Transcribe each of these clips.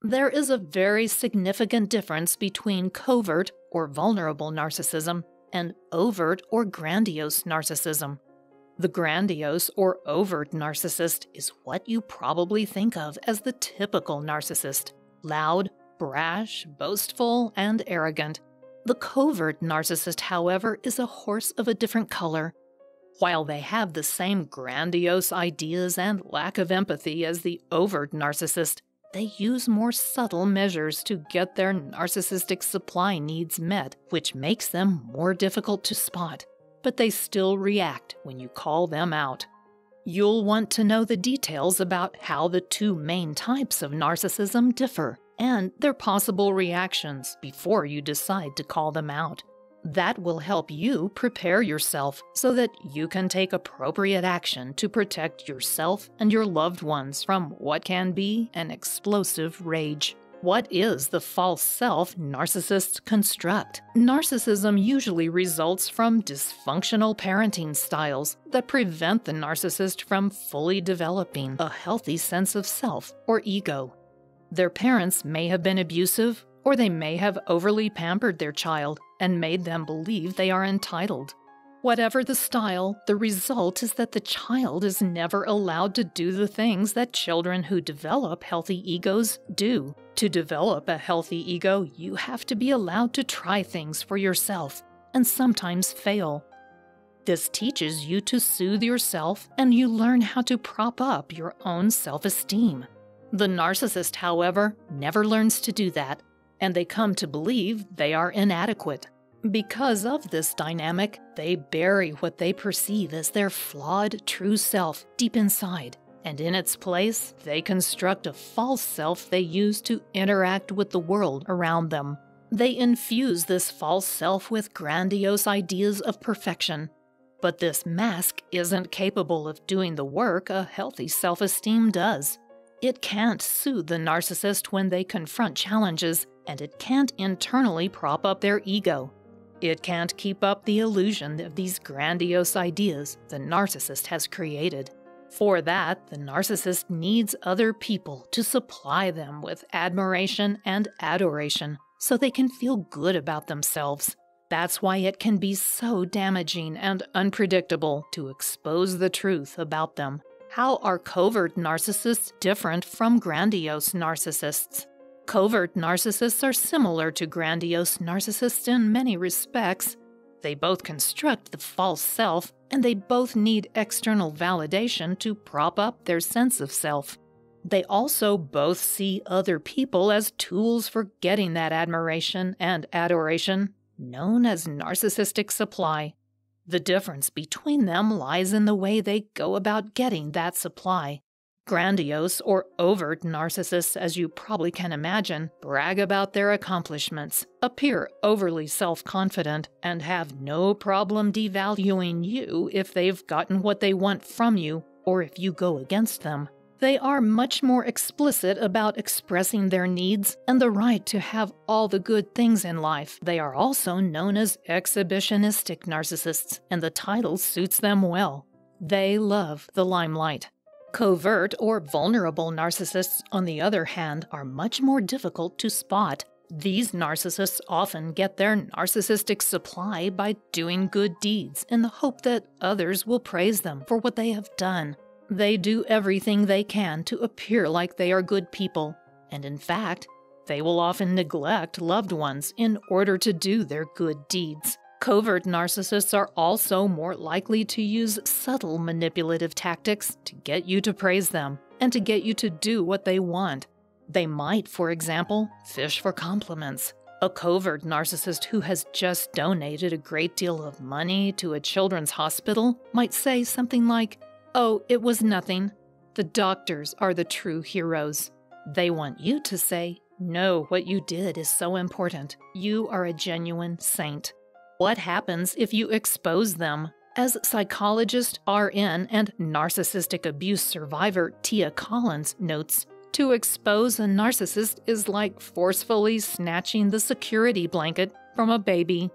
There is a very significant difference between covert or vulnerable narcissism and overt or grandiose narcissism. The grandiose or overt narcissist is what you probably think of as the typical narcissist: loud, brash, boastful, and arrogant. The covert narcissist, however, is a horse of a different color. While they have the same grandiose ideas and lack of empathy as the overt narcissist, they use more subtle measures to get their narcissistic supply needs met, which makes them more difficult to spot. But they still react when you call them out. You'll want to know the details about how the two main types of narcissism differ and their possible reactions before you decide to call them out. That will help you prepare yourself so that you can take appropriate action to protect yourself and your loved ones from what can be an explosive rage. What is the false self narcissists construct? Narcissism usually results from dysfunctional parenting styles that prevent the narcissist from fully developing a healthy sense of self or ego. Their parents may have been abusive, or they may have overly pampered their child and made them believe they are entitled. Whatever the style, the result is that the child is never allowed to do the things that children who develop healthy egos do. To develop a healthy ego, you have to be allowed to try things for yourself, and sometimes fail. This teaches you to soothe yourself, and you learn how to prop up your own self-esteem. The narcissist, however, never learns to do that, and they come to believe they are inadequate. Because of this dynamic, they bury what they perceive as their flawed true self deep inside, and in its place, they construct a false self they use to interact with the world around them. They infuse this false self with grandiose ideas of perfection. But this mask isn't capable of doing the work a healthy self-esteem does. It can't soothe the narcissist when they confront challenges, and it can't internally prop up their ego. It can't keep up the illusion of these grandiose ideas the narcissist has created. For that, the narcissist needs other people to supply them with admiration and adoration so they can feel good about themselves. That's why it can be so damaging and unpredictable to expose the truth about them. How are covert narcissists different from grandiose narcissists? Covert narcissists are similar to grandiose narcissists in many respects. They both construct the false self, and they both need external validation to prop up their sense of self. They also both see other people as tools for getting that admiration and adoration, known as narcissistic supply. The difference between them lies in the way they go about getting that supply. Grandiose or overt narcissists, as you probably can imagine, brag about their accomplishments, appear overly self-confident, and have no problem devaluing you if they've gotten what they want from you or if you go against them. They are much more explicit about expressing their needs and the right to have all the good things in life. They are also known as exhibitionistic narcissists, and the title suits them well. They love the limelight. Covert or vulnerable narcissists, on the other hand, are much more difficult to spot. These narcissists often get their narcissistic supply by doing good deeds in the hope that others will praise them for what they have done. They do everything they can to appear like they are good people, and in fact, they will often neglect loved ones in order to do their good deeds. Covert narcissists are also more likely to use subtle manipulative tactics to get you to praise them and to get you to do what they want. They might, for example, fish for compliments. A covert narcissist who has just donated a great deal of money to a children's hospital might say something like, "Oh, it was nothing. The doctors are the true heroes." They want you to say, "No, what you did is so important. You are a genuine saint." What happens if you expose them? As psychologist, RN, and narcissistic abuse survivor Tia Collins notes, to expose a narcissist is like forcefully snatching the security blanket from a baby.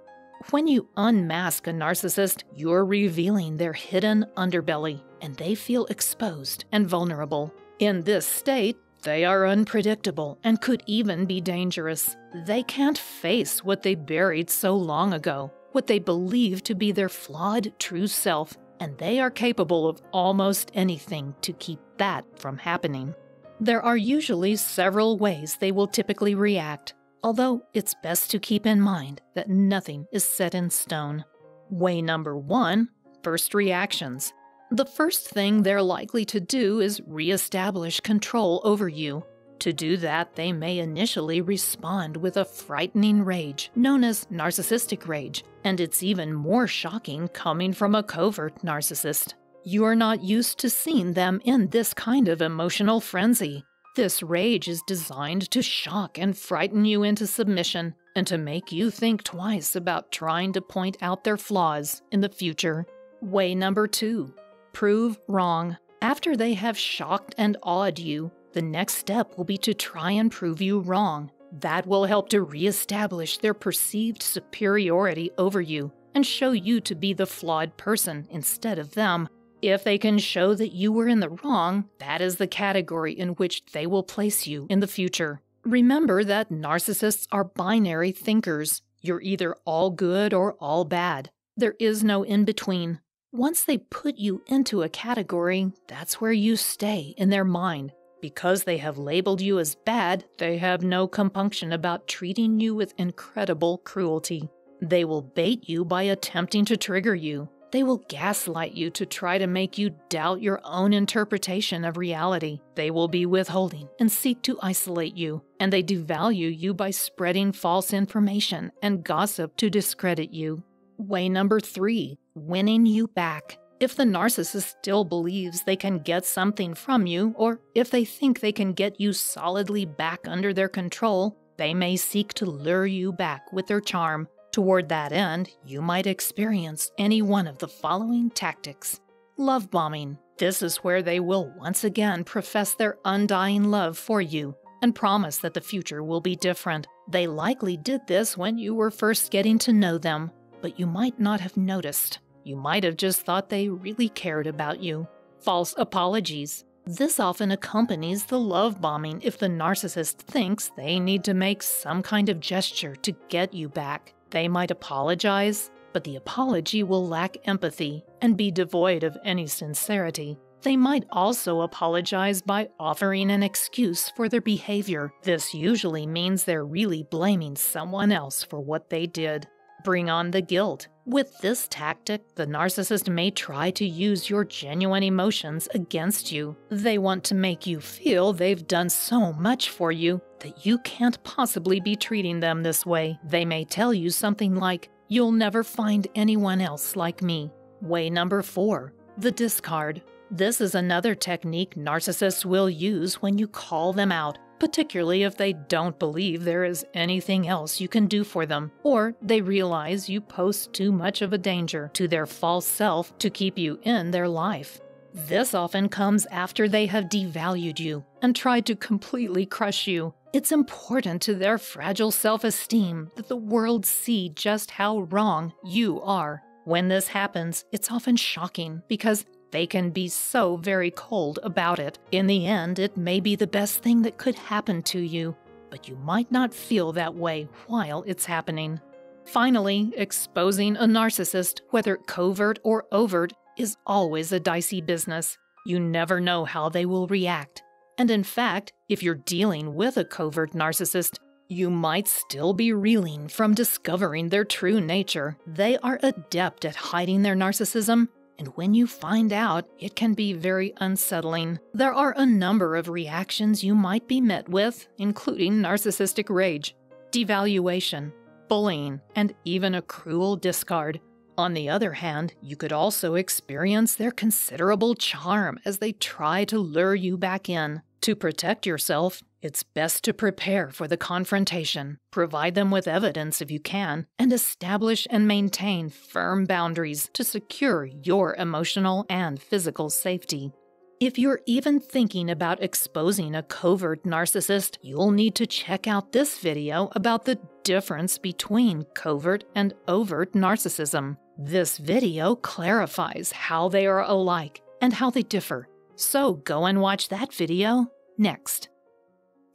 When you unmask a narcissist, you're revealing their hidden underbelly, and they feel exposed and vulnerable. In this state, They are unpredictable and could even be dangerous. They can't face what they buried so long ago, what they believe to be their flawed true self, and they are capable of almost anything to keep that from happening. There are usually several ways they will typically react, although it's best to keep in mind that nothing is set in stone. Way number 1, first reactions. The first thing they're likely to do is reestablish control over you. To do that, they may initially respond with a frightening rage, known as narcissistic rage, and it's even more shocking coming from a covert narcissist. You are not used to seeing them in this kind of emotional frenzy. This rage is designed to shock and frighten you into submission, and to make you think twice about trying to point out their flaws in the future. Way number 2. Prove wrong. After they have shocked and awed you, the next step will be to try and prove you wrong. That will help to reestablish their perceived superiority over you and show you to be the flawed person instead of them. If they can show that you were in the wrong, that is the category in which they will place you in the future. Remember that narcissists are binary thinkers. You're either all good or all bad. There is no in-between. Once they put you into a category, that's where you stay in their mind. Because they have labeled you as bad, they have no compunction about treating you with incredible cruelty. They will bait you by attempting to trigger you. They will gaslight you to try to make you doubt your own interpretation of reality. They will be withholding and seek to isolate you, and they devalue you by spreading false information and gossip to discredit you. Way number 3, winning you back. If the narcissist still believes they can get something from you, or if they think they can get you solidly back under their control, they may seek to lure you back with their charm. Toward that end, you might experience any one of the following tactics. Love bombing. This is where they will once again profess their undying love for you and promise that the future will be different. They likely did this when you were first getting to know them, but you might not have noticed. You might have just thought they really cared about you. False apologies. This often accompanies the love bombing if the narcissist thinks they need to make some kind of gesture to get you back. They might apologize, but the apology will lack empathy and be devoid of any sincerity. They might also apologize by offering an excuse for their behavior. This usually means they're really blaming someone else for what they did. Bring on the guilt. With this tactic, the narcissist may try to use your genuine emotions against you. They want to make you feel they've done so much for you that you can't possibly be treating them this way. They may tell you something like, "You'll never find anyone else like me." Way number 4, the discard. This is another technique narcissists will use when you call them out, particularly if they don't believe there is anything else you can do for them, or they realize you pose too much of a danger to their false self to keep you in their life. This often comes after they have devalued you and tried to completely crush you. It's important to their fragile self-esteem that the world see just how wrong you are. When this happens, it's often shocking because they can be so very cold about it. In the end, it may be the best thing that could happen to you, but you might not feel that way while it's happening. Finally, exposing a narcissist, whether covert or overt, is always a dicey business. You never know how they will react. And in fact, if you're dealing with a covert narcissist, you might still be reeling from discovering their true nature. They are adept at hiding their narcissism, and when you find out, it can be very unsettling. There are a number of reactions you might be met with, including narcissistic rage, devaluation, bullying, and even a cruel discard. On the other hand, you could also experience their considerable charm as they try to lure you back in. To protect yourself, it's best to prepare for the confrontation, provide them with evidence if you can, and establish and maintain firm boundaries to secure your emotional and physical safety. If you're even thinking about exposing a covert narcissist, you'll need to check out this video about the difference between covert and overt narcissism. This video clarifies how they are alike and how they differ. So go and watch that video next.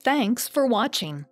Thanks for watching.